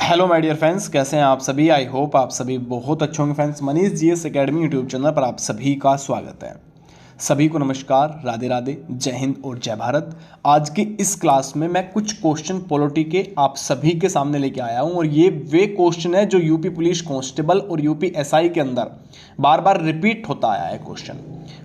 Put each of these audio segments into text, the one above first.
Hello my dear friends, कैसे हैं आप सभी। आई होप आप सभी बहुत अच्छे होंगे। Friends, Manish GS academy YouTube channel पर आप सभी का स्वागत है। सभी को नमस्कार, राधे राधे, जय हिंद और जय भारत। आज की इस क्लास में मैं कुछ क्वेश्चन पॉलिटी के आप सभी के सामने लेके आया हूं और ये वे क्वेश्चन है जो यूपी पुलिस कांस्टेबल और यूपी एसआई के अंदर बार बार रिपीट होता आया है। क्वेश्चन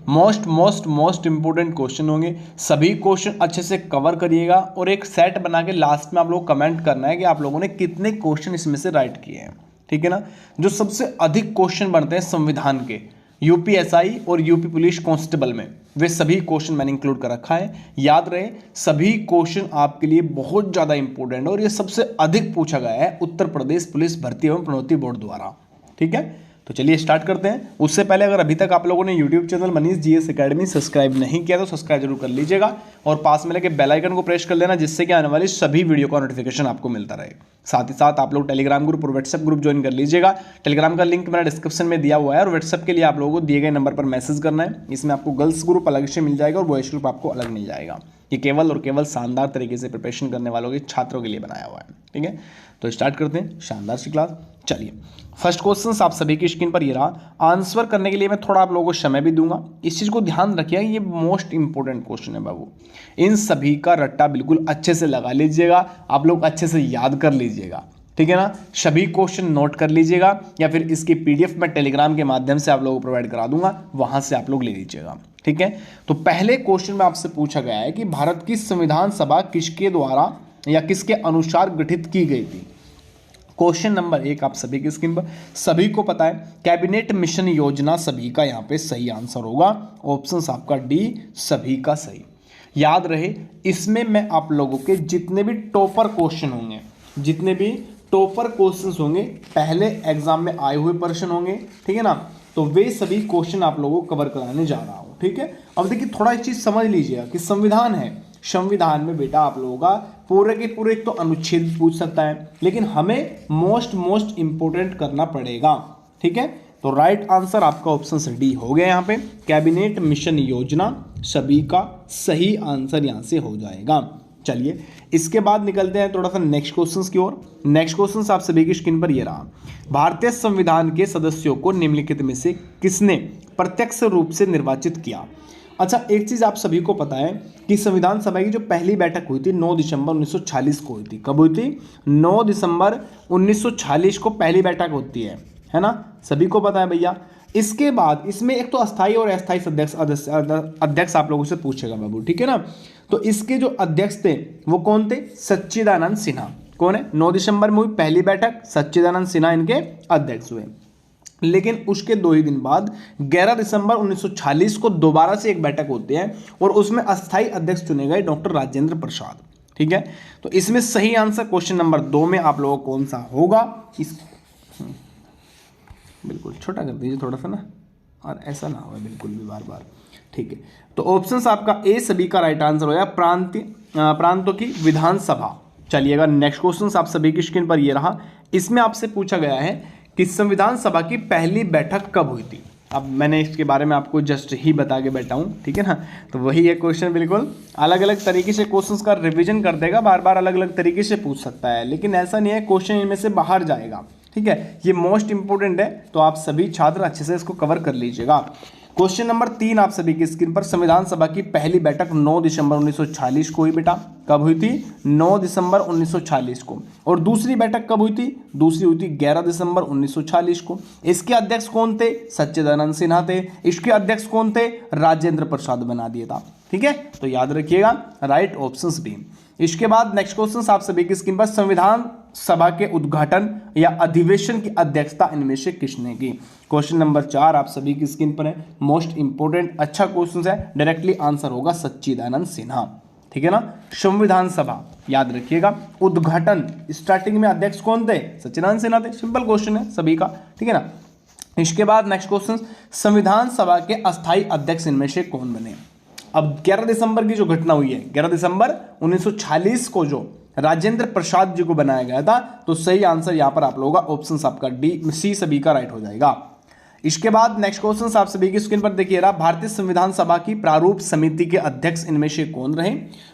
मोस्ट इंपोर्टेंट क्वेश्चन होंगे। सभी क्वेश्चन अच्छे से कवर करिएगा और एक सेट बना के लास्ट में आप लोग कमेंट करना है कि आप लोगों ने कितने क्वेश्चन इसमें से राइट किए हैं। ठीक है ना। जो सबसे अधिक क्वेश्चन बनते हैं संविधान के यूपीएसआई और यूपी पुलिस कांस्टेबल में, वे सभी क्वेश्चन मैंने इंक्लूड कर रखा है। याद रहे, सभी क्वेश्चन आपके लिए बहुत ज्यादा इंपॉर्टेंट है और ये सबसे अधिक पूछा गया है उत्तर प्रदेश पुलिस भर्ती एवं प्रोन्नति बोर्ड द्वारा। ठीक है, तो चलिए स्टार्ट करते हैं। उससे पहले अगर अभी तक आप लोगों ने YouTube channel Manish GS academy subscribe नहीं किया तो सब्सक्राइब जरूर कर लीजिएगा और पास में लेके बेल आइकन को प्रेस कर लेना, जिससे कि आने वाली सभी वीडियो का नोटिफिकेशन आपको मिलता रहे। साथ ही साथ आप लोग टेलीग्राम ग्रुप और व्हाट्सएप ग्रुप ज्वाइन कर लीजिएगा। टेलीग्राम का लिंक मैंने डिस्क्रिप्शन में दिया हुआ है और व्हाट्सएप के लिए आप लोगों को दिए गए नंबर पर मैसेज करना है। इसमें आपको गर्ल्स ग्रुप अलग से मिल जाएगा और बॉयज ग्रुप आपको अलग मिल जाएगा। ये केवल और केवल शानदार तरीके से प्रिपरेशन करने वालों के छात्रों के लिए बनाया हुआ है। ठीक है, तो स्टार्ट करते हैं शानदार सी क्लास। चलिए, फर्स्ट क्वेश्चन आप सभी की स्क्रीन पर ये रहा। आंसर करने के लिए मैं थोड़ा आप लोगों को समय भी दूंगा। इस चीज को ध्यान रखिएगा, ये मोस्ट इंपोर्टेंट क्वेश्चन है बाबू। इन सभी का रट्टा बिल्कुल अच्छे से लगा लीजिएगा, आप लोग अच्छे से याद कर लीजिएगा। ठीक है ना। सभी क्वेश्चन नोट कर लीजिएगा या फिर इसकी पीडीएफ मैं टेलीग्राम के माध्यम से आप लोगों को प्रोवाइड करा दूंगा, वहां से आप लोग ले लीजिएगा। ठीक है, तो पहले क्वेश्चन में आपसे पूछा गया है कि भारत की संविधान सभा किसके द्वारा या किसके अनुसार गठित की गई थी। क्वेश्चन नंबर 1 आप सभी की स्क्रीन पर, सभी को पता है कैबिनेट मिशन योजना, सभी का यहाँ पे सही आंसर होगा। ऑप्शन आपका डी, सभी का सही। याद रहे, इसमें मैं आप लोगों के जितने भी टॉपर क्वेश्चन होंगे, जितने भी टॉपर क्वेश्चंस होंगे, पहले एग्जाम में आए हुए प्रश्न होंगे, ठीक है ना, तो वे सभी क्वेश्चन आप लोगों को कवर कराने जा रहा हूं। ठीक है, अब देखिए थोड़ा एक चीज समझ लीजिएगा कि संविधान है, संविधान में बेटा आप लोगों का पूरे के पूरे एक तो अनुच्छेद पूछ सकता है, लेकिन हमें मोस्ट इंपोर्टेंट करना पड़ेगा। ठीक है, तो राइट आंसर आपका ऑप्शन डी हो गया। यहाँ पे कैबिनेट मिशन योजना, सभी का सही आंसर यहां से हो जाएगा। चलिए, इसके बाद निकलते हैं थोड़ा सा नेक्स्ट क्वेश्चंस की ओर। नेक्स्ट क्वेश्चंस आप सभी की स्क्रीन पर ये रहा। भारतीय संविधान के सदस्यों को निम्नलिखित में से किसने प्रत्यक्ष रूप से निर्वाचित किया। अच्छा, एक चीज आप सभी को पता है कि संविधान सभा की जो पहली बैठक हुई थी 9 दिसंबर 1946 को हुई थी। कब हुई थी? 9 दिसंबर 1946 को पहली बैठक होती है ना, सभी को पता है भैया। इसके बाद इसमें एक तो अस्थाई और अस्थाई अध्यक्ष आप लोगों से पूछेगा बाबू। ठीक है ना, तो इसके जो अध्यक्ष थे वो कौन थे? सच्चिदानंद सिन्हा। कौन है? 9 दिसंबर में हुई पहली बैठक, सच्चिदानंद सिन्हा इनके अध्यक्ष हुए। लेकिन उसके 2 ही दिन बाद 11 दिसंबर 1946 को दोबारा से एक बैठक होती है और उसमें अस्थाई अध्यक्ष चुने गए डॉक्टर राजेंद्र प्रसाद। ठीक है, तो इसमें सही आंसर क्वेश्चन नंबर 2 में आप लोगों को कौन सा होगा? बिल्कुल छोटा कर दीजिए थोड़ा सा ना, और ऐसा ना हो बिल्कुल भी बार बार। ठीक है, तो ऑप्शन आपका ए सभी का राइट आंसर हो गया, प्रांतों की विधानसभा। चलिएगा, नेक्स्ट क्वेश्चन आप सभी की स्क्रीन पर ये रहा। इसमें आपसे पूछा गया है कि संविधान सभा की पहली बैठक कब हुई थी। अब मैंने इसके बारे में आपको जस्ट ही बता के बैठा हूँ, ठीक है ना, तो वही है क्वेश्चन। बिल्कुल अलग अलग तरीके से क्वेश्चंस का रिवीजन कर देगा, बार बार अलग अलग तरीके से पूछ सकता है, लेकिन ऐसा नहीं है क्वेश्चन इनमें से बाहर जाएगा। ठीक है, ये मोस्ट इंपोर्टेंट है, तो आप सभी छात्र अच्छे से इसको कवर कर लीजिएगा। क्वेश्चन नंबर 3 आप सभी की स्क्रीन पर, संविधान सभा की पहली बैठक 9 दिसंबर 1946 को हुई बेटा। कब हुई थी? 9 दिसंबर 1946 को। और दूसरी बैठक कब हुई थी? दूसरी हुई थी 11 दिसंबर 1946 को। इसके अध्यक्ष कौन थे? सच्चिदानंद सिन्हा थे। इसके अध्यक्ष कौन थे? राजेंद्र प्रसाद बना दिया था। ठीक है, तो याद रखिएगा राइट ऑप्शंस बी। इसके बाद नेक्स्ट क्वेश्चन आप सभी की स्क्रीन पर, संविधान सभा के उद्घाटन या अधिवेशन की अध्यक्षता इनमें से किसने की। क्वेश्चन नंबर 4 आप सभी की स्क्रीन पर है, मोस्ट इंपोर्टेंट अच्छा क्वेश्चन है, डायरेक्टली आंसर होगा सच्चिदानंद सिन्हा। ठीक है ना, संविधान सभा याद रखिएगा। उद्घाटन स्टार्टिंग में अध्यक्ष कौन थे? सच्चिदानंद सिन्हा थे। सिंपल क्वेश्चन है सभी का। ठीक है ना, इसके बाद नेक्स्ट क्वेश्चन, संविधान सभा के अस्थायी अध्यक्ष इनमें से कौन बने। अब 11 दिसंबर की जो घटना हुई है, 11 दिसंबर 1946 को जो राजेंद्र प्रसाद जी को बनाया गया था, तो सही आंसर यहां पर आप लोगों का ऑप्शन आपका डी सी सभी का राइट हो जाएगा। इसके बाद नेक्स्ट क्वेश्चन आप सभी की स्क्रीन पर देखिए रहा, भारतीय संविधान सभा की प्रारूप समिति के अध्यक्ष इनमें से कौन रहे।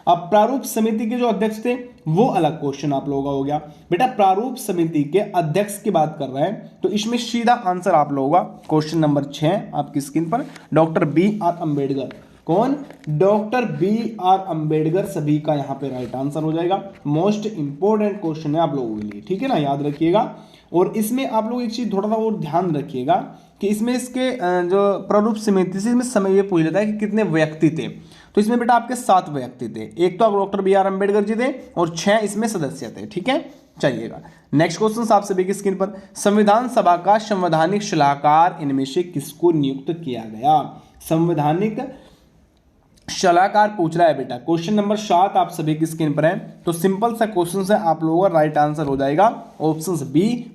अब प्रारूप समिति के जो अध्यक्ष थे वो अलग क्वेश्चन आप लोगों का हो गया बेटा। प्रारूप समिति के अध्यक्ष की बात कर रहे हैं तो इसमें सीधा आंसर आप लोगों का क्वेश्चन नंबर 6 आपकी स्क्रीन पर, डॉक्टर B.R. अम्बेडकर। कौन? Doctor B.R. अम्बेडकर सभी का यहां पे राइट आंसर हो जाएगा। मोस्ट इंपॉर्टेंट क्वेश्चन है आप लोगों के लिए, ठीक है ना, याद रखिएगा। और इसमें आप लोग एक चीज थोड़ा सा और ध्यान रखिएगा कि इसमें इसके जो प्रारूप समिति से इसमें समय ये पूछ लेता है कि कितने व्यक्ति थे। तो इसमें बेटा आपके 7 व्यक्ति थे, एक तो आप डॉक्टर B.R. अम्बेडकर जी थे और 6 इसमें सदस्य थे, ठीक है। चलिएगा नेक्स्ट क्वेश्चन आप सभी की स्क्रीन पर, संविधान सभा का संवैधानिक सलाहकार इनमें से किसको नियुक्त किया गया। संवैधानिक सलाहकार पूछ रहा है बेटा, क्वेश्चन नंबर 7 आप सभी की स्क्रीन पर है। तो सिंपल सा क्वेश्चन है, आप लोगों का राइट आंसर हो जाएगा ऑप्शन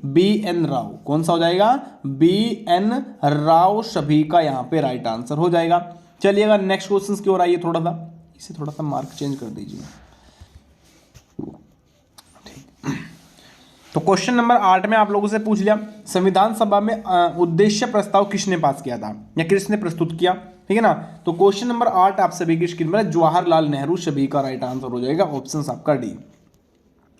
B.N. राव। कौन सा हो जाएगा? B.N. राव सभी का यहां पे राइट आंसर हो जाएगा। चलिएगा नेक्स्ट क्वेश्चन की ओर आइए, थोड़ा सा इसे थोड़ा सा मार्क चेंज कर दीजिए। तो क्वेश्चन नंबर 8 में आप लोगों से पूछ लिया, संविधान सभा में उद्देश्य प्रस्ताव किसने पास किया था या किसने प्रस्तुत किया, ठीक है ना। तो क्वेश्चन नंबर 8 आप सभी की स्क्रीन पर जवाहरलाल नेहरू सभी का राइट आंसर हो जाएगा, ऑप्शन आपका डी।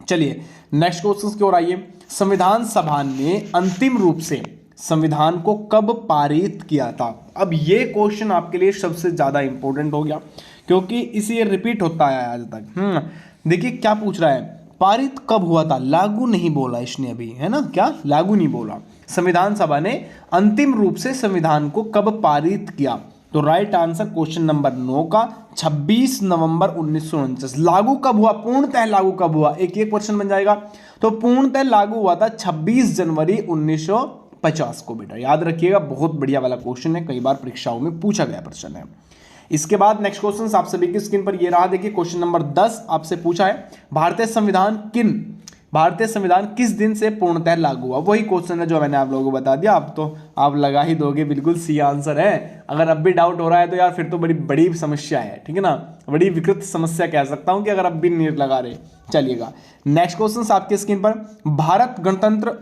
चलिए नेक्स्ट क्वेश्चन की ओर आइए, संविधान सभा ने अंतिम रूप से संविधान को कब पारित किया था। अब ये क्वेश्चन आपके लिए सबसे ज्यादा इंपॉर्टेंट हो गया क्योंकि इसे रिपीट होता है आज तक। देखिए क्या पूछ रहा है, पारित कब हुआ था, लागू नहीं बोला इसने अभी, है ना, क्या लागू नहीं बोला। संविधान सभा ने अंतिम रूप से संविधान को कब पारित किया। तो राइट आंसर क्वेश्चन नंबर 9 का 26 नवंबर 1949। लागू कब हुआ, पूर्णतः लागू कब हुआ, एक एक क्वेश्चन बन जाएगा। तो पूर्णतः लागू हुआ था 26 जनवरी 1950 को बेटा, याद रखिएगा, बहुत बढ़िया वाला क्वेश्चन है, कई बार परीक्षाओं में पूछा गया प्रश्न है। इसके बाद नेक्स्ट क्वेश्चन आप सभी की स्क्रीन पर ये रहा, देखिए क्वेश्चन नंबर 10 आपसे पूछा है, भारतीय संविधान किस दिन से पूर्णतः लागू हुआ। वही क्वेश्चन है जो मैंने आप लोगों को बता दिया, अब तो आप लगा ही दोगे, बिल्कुल सी आंसर है। अगर अब भी डाउट हो रहा है तो यार फिर तो बड़ी बड़ी समस्या है, ठीक है ना, बड़ी विकृत समस्या कह सकता हूं कि अगर अब भी नहीं लगा रहे। चलिएगा नेक्स्ट क्वेश्चन आपके स्क्रीन पर, भारत गणतंत्र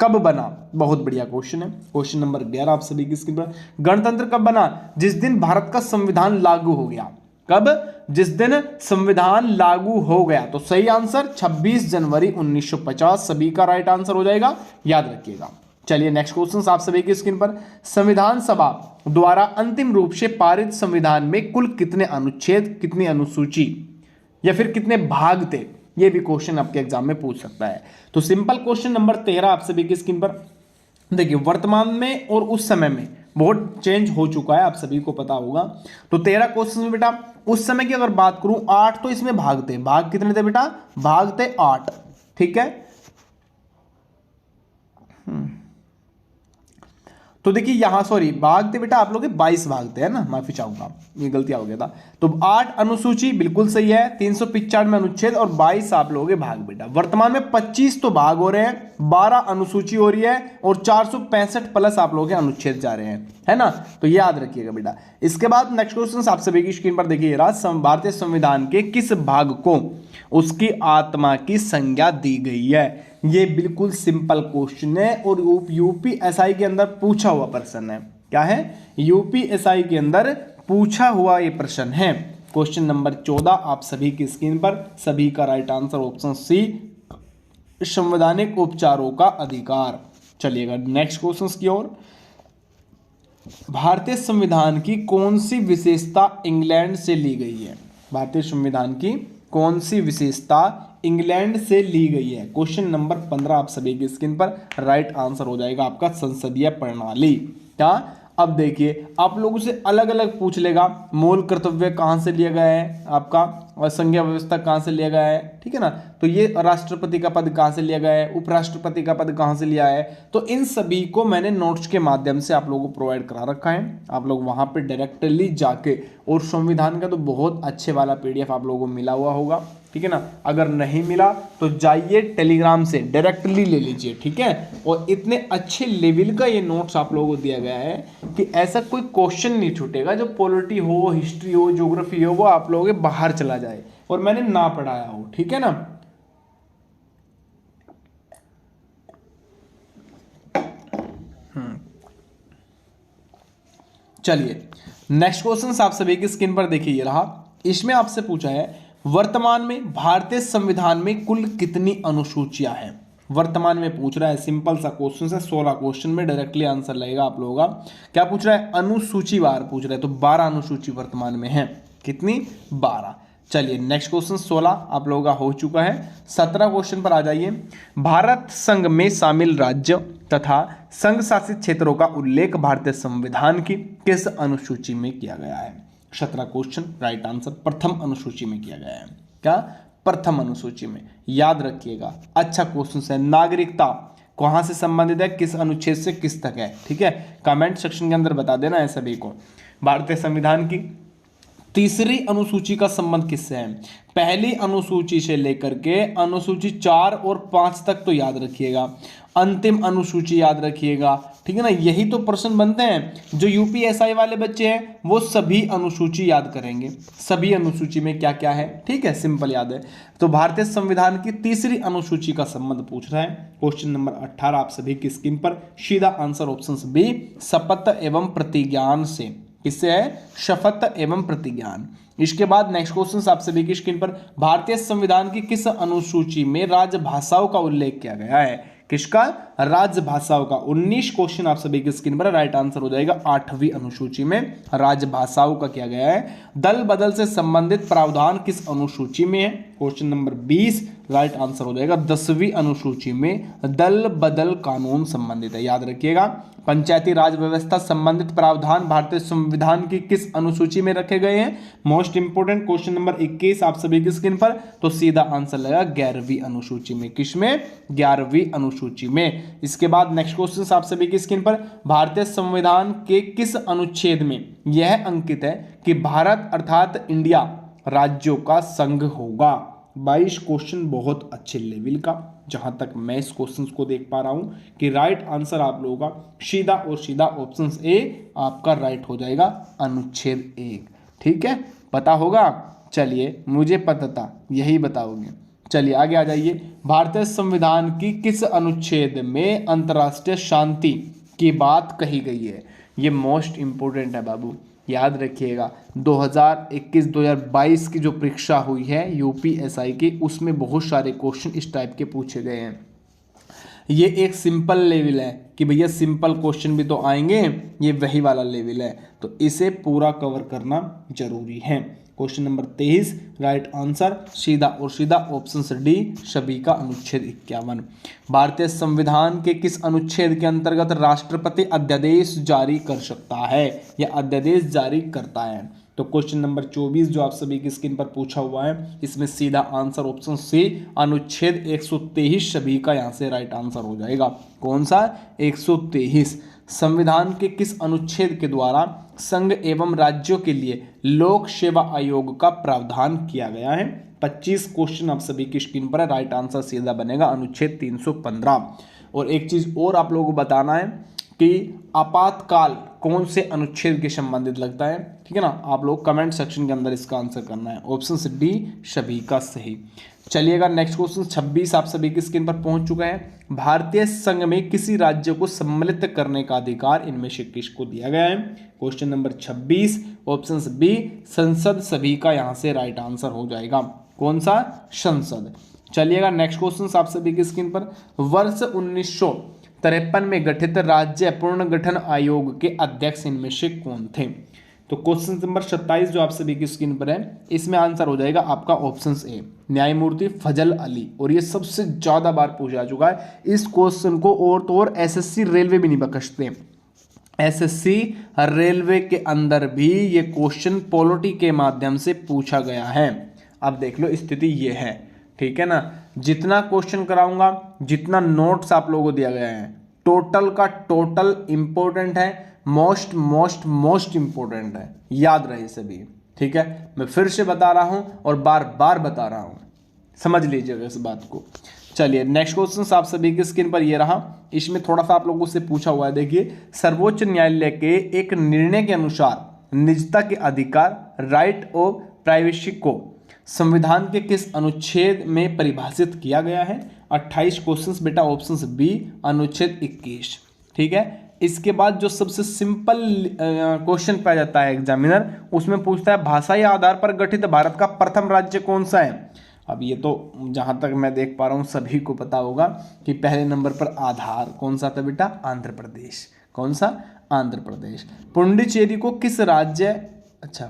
कब बना। बहुत बढ़िया क्वेश्चन है, क्वेश्चन नंबर 11 आप सभी की स्क्रीन पर, गणतंत्र कब बना। जिस दिन भारत का संविधान लागू हो गया। कब? जिस दिन संविधान लागू हो गया। तो सही आंसर 26 जनवरी 1950 सभी का राइट आंसर हो जाएगा, याद रखिएगा। चलिए नेक्स्ट क्वेश्चन आप सभी की स्क्रीन पर, संविधान सभा द्वारा अंतिम रूप से पारित संविधान में कुल कितने अनुच्छेद, कितनी अनुसूची या फिर कितने भाग थे, ये भी क्वेश्चन आपके एग्जाम में पूछ सकता है। तो सिंपल क्वेश्चन नंबर 13 आप सभी की स्क्रीन पर देखिए, वर्तमान में और उस समय में बहुत चेंज हो चुका है, आप सभी को पता होगा। तो 13 क्वेश्चन में बेटा उस समय की अगर बात करूं, 8 तो इसमें भाग थे। भाग कितने थे बेटा? भाग थे 8, ठीक है। तो देखिए यहां सॉरी भाग थे बेटा आप लोग के 22 भाग थे, है ना, माफी चाहूंगा ये गलती हो गया था। तो 8 अनुसूची बिल्कुल सही है, 395 अनुच्छेद और 22 आप लोग के भाग बेटा। वर्तमान में 25 तो भाग हो रहे हैं, 12 अनुसूची हो रही है और 465 प्लस आप लोग के अनुच्छेद जा रहे हैं, है ना। तो ये याद रखिएगा बेटा। इसके बाद नेक्स्ट क्वेश्चन आप सभी की स्क्रीन पर देखिए, भारतीय संविधान के किस भाग को उसकी आत्मा की संज्ञा दी गई है। ये बिल्कुल सिंपल क्वेश्चन है और यूपीएसआई के अंदर पूछा हुआ प्रश्न है। क्या है? यूपीएसआई के अंदर पूछा हुआ ये प्रश्न है। क्वेश्चन नंबर 14 आप सभी की स्क्रीन पर, सभी का राइट आंसर ऑप्शन सी, संवैधानिक उपचारों का अधिकार। चलिएगा नेक्स्ट क्वेश्चन की ओर, भारतीय संविधान की कौन सी विशेषता इंग्लैंड से ली गई है। भारतीय संविधान की कौन सी विशेषता इंग्लैंड से ली गई है। क्वेश्चन नंबर 15 आप सभी की स्क्रीन पर, राइट आंसर हो जाएगा आपका संसदीय प्रणाली। क्या? अब देखिए आप लोगों से अलग अलग पूछ लेगा, मूल कर्तव्य कहां से लिया गया है आपका, और संघीय व्यवस्था कहां से लिया गया है, ठीक है ना। तो ये राष्ट्रपति का पद कहां से लिया गया है, उपराष्ट्रपति का पद कहां से लिया है। तो इन सभी को मैंने नोट्स के माध्यम से आप लोगों को प्रोवाइड करा रखा है, आप लोग वहां पे डायरेक्टली जाके, और संविधान का तो बहुत अच्छे वाला पीडीएफ आप लोगों को मिला हुआ होगा, ठीक है ना। अगर नहीं मिला तो जाइए टेलीग्राम से डायरेक्टली ले लीजिए, ठीक है। और इतने अच्छे लेवल का ये नोट्स आप लोगों को दिया गया है कि ऐसा कोई क्वेश्चन नहीं छूटेगा जो पॉलिटी हो, हिस्ट्री हो, ज्योग्राफी हो, वो आप लोगों के बाहर चला जाए और मैंने ना पढ़ाया हो, ठीक है ना। चलिए नेक्स्ट क्वेश्चन आप सभी की स्क्रीन पर देखिए, ये रहा। इसमें आपसे पूछा है वर्तमान में भारतीय संविधान में कुल कितनी अनुसूचियां हैं। वर्तमान में पूछ रहा है, सिंपल सा क्वेश्चन है, 16 क्वेश्चन में डायरेक्टली आंसर लगेगा आप लोगों का। क्या पूछ रहा है, अनुसूची वार पूछ रहा है, तो 12 अनुसूची वर्तमान में है। कितनी, 12। चलिए नेक्स्ट क्वेश्चन 16 आप लोगों का हो चुका है। 17 क्वेश्चन पर आ जाइए। भारत संघ में शामिल राज्य तथा संघ शासित क्षेत्रों का उल्लेख भारतीय संविधान की किस अनुसूची में किया गया है। 17 क्वेश्चन, राइट आंसर प्रथम अनुसूची में किया गया है। क्या, प्रथम अनुसूची में, याद रखिएगा। अच्छा क्वेश्चन है। नागरिकता कहां से संबंधित है, किस अनुच्छेद से किस तक है, ठीक है, कमेंट सेक्शन के अंदर बता देना है सभी को। भारतीय संविधान की तीसरी अनुसूची का संबंध किससे है, पहली अनुसूची से लेकर के अनुसूची 4 और 5 तक तो याद रखिएगा, अंतिम अनुसूची याद रखिएगा, ठीक है ना। यही तो प्रश्न बनते हैं। जो यूपीएसआई वाले बच्चे हैं वो सभी अनुसूची याद करेंगे, सभी अनुसूची में क्या क्या है, ठीक है, सिंपल याद है। तो भारतीय संविधान की तीसरी अनुसूची का संबंध पूछ रहा है। क्वेश्चन नंबर 18 आप सभी की स्क्रीन पर, सीधा आंसर ऑप्शन बी, शपथ एवं प्रतिज्ञान से। किससे है, शपथ एवं प्रतिज्ञान। इसके बाद नेक्स्ट क्वेश्चन आप सभी की स्क्रीन पर, भारतीय संविधान की किस अनुसूची में राजभाषाओं का उल्लेख किया गया है। किसका, राजभाषाओं का। 19 क्वेश्चन आप सभी की स्क्रीन पर, राइट आंसर हो जाएगा 8वीं अनुसूची में राजभाषाओं का किया गया है। दल बदल से संबंधित प्रावधान किस अनुसूची में है। क्वेश्चन नंबर 20 राइट आंसर हो जाएगा 10वीं अनुसूची में दल बदल कानून संबंधित है, याद रखिएगा। पंचायती राज व्यवस्था संबंधित प्रावधान भारतीय संविधान की किस अनुसूची में रखे गए हैं। मोस्ट इंपोर्टेंट क्वेश्चन नंबर 21 आप सभी की स्क्रीन पर, तो सीधा आंसर लगा 11वीं अनुसूची में। किसमें, 11वीं अनुसूची में। इसके बाद नेक्स्ट क्वेश्चन आप सभी की स्क्रीन पर, भारतीय संविधान के किस अनुच्छेद में यह अंकित है कि भारत अर्थात इंडिया राज्यों का संघ होगा। 22 क्वेश्चन बहुत अच्छे लेवल का, जहां तक मैं इस क्वेश्चन को देख पा रहा हूं कि राइट आंसर आप लोगों का सीधा और सीधा ऑप्शन ए आपका राइट हो जाएगा, अनुच्छेद 1, ठीक है, पता होगा। चलिए मुझे पता था यही बताओगे। चलिए आगे आ जाइए। भारतीय संविधान की किस अनुच्छेद में अंतर्राष्ट्रीय शांति की बात कही गई है। ये मोस्ट इंपोर्टेंट है बाबू, याद रखिएगा। 2021-2022 की जो परीक्षा हुई है यूपीएसआई की, उसमें बहुत सारे क्वेश्चन इस टाइप के पूछे गए हैं। ये एक सिंपल लेवल है कि भैया सिंपल क्वेश्चन भी तो आएंगे, ये वही वाला लेवल है, तो इसे पूरा कवर करना जरूरी है। क्वेश्चन नंबर 23 राइट आंसर सीधा और सीधा ऑप्शन डी, सभी का अनुच्छेद 51। भारतीय संविधान के किस अनुच्छेद के अंतर्गत राष्ट्रपति अध्यादेश जारी कर सकता है या अध्यादेश जारी करता है। तो क्वेश्चन नंबर 24 जो आप सभी की स्क्रीन पर पूछा हुआ है, इसमें सीधा आंसर ऑप्शन सी, अनुच्छेद 123 सभी का यहाँ से राइट आंसर हो जाएगा। कौन सा, 123। संविधान के किस अनुच्छेद के द्वारा संघ एवं राज्यों के लिए लोक सेवा आयोग का प्रावधान किया गया है। 25 क्वेश्चन आप सभी की स्क्रीन पर है, राइट आंसर सीधा बनेगा अनुच्छेद 315। और एक चीज और आप लोगों को बताना है कि आपातकाल कौन से अनुच्छेद के संबंधित लगता है, ठीक है ना। आप लोग कमेंट सेक्शन के अंदर इसका आंसर करना है, ऑप्शन डी सभी का सही। चलिएगा नेक्स्ट क्वेश्चन 26 आप सभी की स्क्रीन पर पहुंच चुका है। भारतीय संघ में किसी राज्य को सम्मिलित करने का अधिकार इनमें से किसको दिया गया है। क्वेश्चन नंबर 26 ऑप्शन बी, संसद सभी का यहां से राइट आंसर हो जाएगा। कौन सा, संसद। चलिएगा नेक्स्ट क्वेश्चन आप सभी की स्क्रीन पर, वर्ष 1953 में गठित राज्य पुनर्गठन आयोग के अध्यक्ष इनमें से कौन थे। तो क्वेश्चन नंबर 27 जो आप सभी की स्क्रीन पर है, इसमें आंसर हो जाएगा आपका ऑप्शन ए, न्यायमूर्ति फजल अली। और ये सबसे ज्यादा बार पूछा जा चुका है इस क्वेश्चन को, और तो और एसएससी रेलवे भी नहीं बख्शते। एसएससी रेलवे के अंदर भी ये क्वेश्चन पॉलिटी के माध्यम से पूछा गया है। अब देख लो स्थिति ये है, ठीक है ना। जितना क्वेश्चन कराऊंगा, जितना नोट्स आप लोगों को दिया गया है, टोटल का टोटल इंपॉर्टेंट है, मोस्ट मोस्ट मोस्ट इंपॉर्टेंट है, याद रहे सभी, ठीक है। मैं फिर से बता रहा हूं और बार बार बता रहा हूं, समझ लीजिएगा इस बात को। चलिए नेक्स्ट क्वेश्चन आप सभी की स्क्रीन पर ये रहा। इसमें थोड़ा सा आप लोगों से पूछा हुआ है, देखिए, सर्वोच्च न्यायालय के एक निर्णय के अनुसार निजता के अधिकार, राइट ऑफ प्राइवेसी को संविधान के किस अनुच्छेद में परिभाषित किया गया है। 28 क्वेश्चन बेटा, ऑप्शन बी अनुच्छेद 21, ठीक है। इसके बाद जो सबसे सिंपल क्वेश्चन पाया जाता है एग्जामिनर, उसमें पूछता है भाषाई आधार पर गठित भारत का प्रथम राज्य कौन सा है। अब ये तो जहाँ तक मैं देख पा रहा हूँ सभी को पता होगा कि पहले नंबर पर आधार कौन सा था बेटा, आंध्र प्रदेश। कौन सा, आंध्र प्रदेश। पुडुचेरी को किस राज्य, अच्छा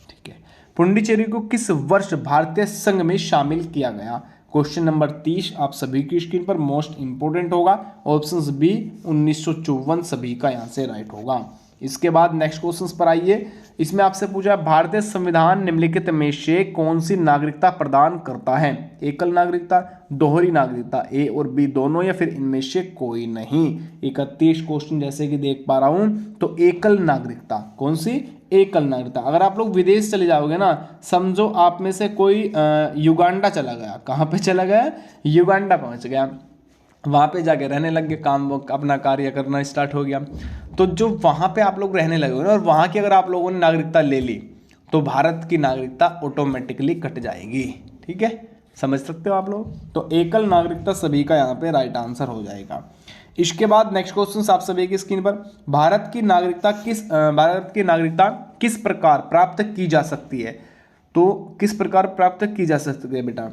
ठीक है, पुडुचेरी को किस वर्ष भारतीय संघ में शामिल किया गया। क्वेश्चन नंबर 30 आप सभी की स्क्रीन पर, मोस्ट इंपोर्टेंट होगा। ऑप्शन बी 1954 सभी का यहाँ से राइट होगा। इसके बाद नेक्स्ट क्वेश्चन पर आइए। इसमें आपसे पूछा भारतीय संविधान निम्नलिखित में से कौन सी नागरिकता प्रदान करता है। एकल नागरिकता, दोहरी नागरिकता, ए और बी दोनों, या फिर इनमें से कोई नहीं। 31 क्वेश्चन जैसे कि देख पा रहा हूं, तो एकल नागरिकता, कौन सी, एकल नागरिकता। अगर आप लोग विदेश चले जाओगे ना, समझो आप में से कोई युगांडा चला गया। कहाँ पे चला गया, युगांडा पहुंच गया, वहाँ पे जाके रहने लग गए, काम अपना कार्य करना स्टार्ट हो गया। तो जो वहाँ पे आप लोग रहने लगे ना, और वहाँ की अगर आप लोगों ने नागरिकता ले ली, तो भारत की नागरिकता ऑटोमेटिकली कट जाएगी। ठीक है, समझ सकते हो आप लोग। तो एकल नागरिकता सभी का यहाँ पे राइट आंसर हो जाएगा। इसके बाद नेक्स्ट क्वेश्चन आप सभी की स्क्रीन पर, भारत की नागरिकता किस प्रकार प्राप्त की जा सकती है। तो किस प्रकार प्राप्त की जा सकती है बेटा,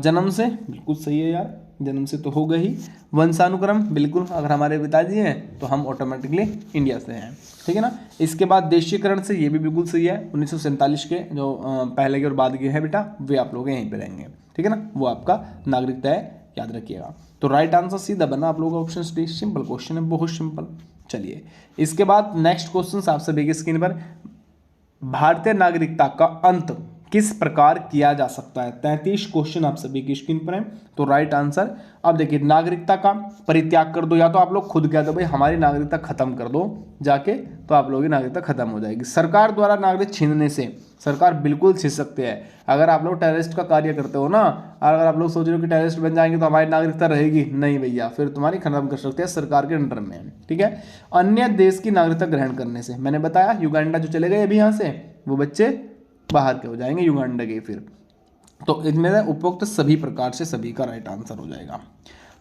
जन्म से, बिल्कुल सही है यार, जन्म से तो हो गई। वंशानुक्रम, बिल्कुल, अगर हमारे पिताजी हैं तो हम ऑटोमेटिकली इंडिया से हैं। ठीक है ना। इसके बाद देशीकरण से, ये भी बिल्कुल सही है। 1947 के जो पहले के और बाद के हैं बेटा, वे आप लोग यहीं पे रहेंगे। ठीक है ना, वो आपका नागरिकता है, याद रखिएगा। तो राइट आंसर सीधा बना आप लोगों का ऑप्शन डी। सिंपल क्वेश्चन है, बहुत सिंपल। चलिए इसके बाद नेक्स्ट क्वेश्चन आप सभी की स्क्रीन पर, भारतीय नागरिकता का अंत किस प्रकार किया जा सकता है। 33 क्वेश्चन आप सभी की स्क्रीन पर है। तो राइट आंसर, अब देखिए, नागरिकता का परित्याग कर दो, या तो आप लोग खुद कह दो भाई हमारी नागरिकता खत्म कर दो जाके, तो आप लोगों की नागरिकता खत्म हो जाएगी। सरकार द्वारा नागरिक छीनने से, सरकार बिल्कुल छीन सकते हैं। अगर आप लोग टेररिस्ट का कार्य करते हो ना, अगर आप लोग सोच रहे हो कि टेररिस्ट बन जाएंगे तो हमारी नागरिकता रहेगी, नहीं भैया, फिर तुम्हारी खत्म कर सकते हैं सरकार के अंडर में। ठीक है। अन्य देश की नागरिकता ग्रहण करने से, मैंने बताया युगांडा जो चले गए अभी यहाँ से, वो बच्चे बाहर के हो जाएंगे युगांडा के। फिर तो इनमें उपरोक्त सभी प्रकार से सभी का राइट आंसर हो जाएगा।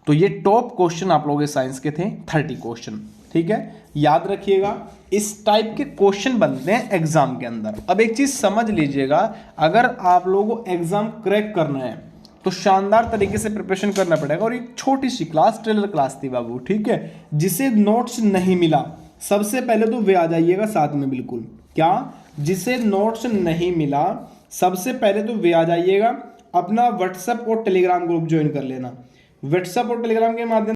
तो ये टॉप क्वेश्चन आप लोगों के साइंस के थे, 30 क्वेश्चन। ठीक है, याद रखिएगा, इस टाइप के क्वेश्चन बनते हैं एग्जाम के अंदर। अब एक चीज समझ लीजिएगा, अगर आप लोगों को एग्जाम क्रैक करना है तो शानदार तरीके से प्रिपरेशन करना पड़ेगा। और एक छोटी सी क्लास, ट्रेलर क्लास थी बाबू, ठीक है। जिसे नोट्स नहीं मिला, सबसे पहले तो वे आ जाइएगा साथ में, बिल्कुल। क्या, जिसे नोट्स नहीं मिला, सबसे पहले तो वे आ जाइएगा, अपना व्हाट्सएप और टेलीग्राम ग्रुप ज्वाइन कर लेना। व्हाट्सएप और टेलीग्राम के माध्यम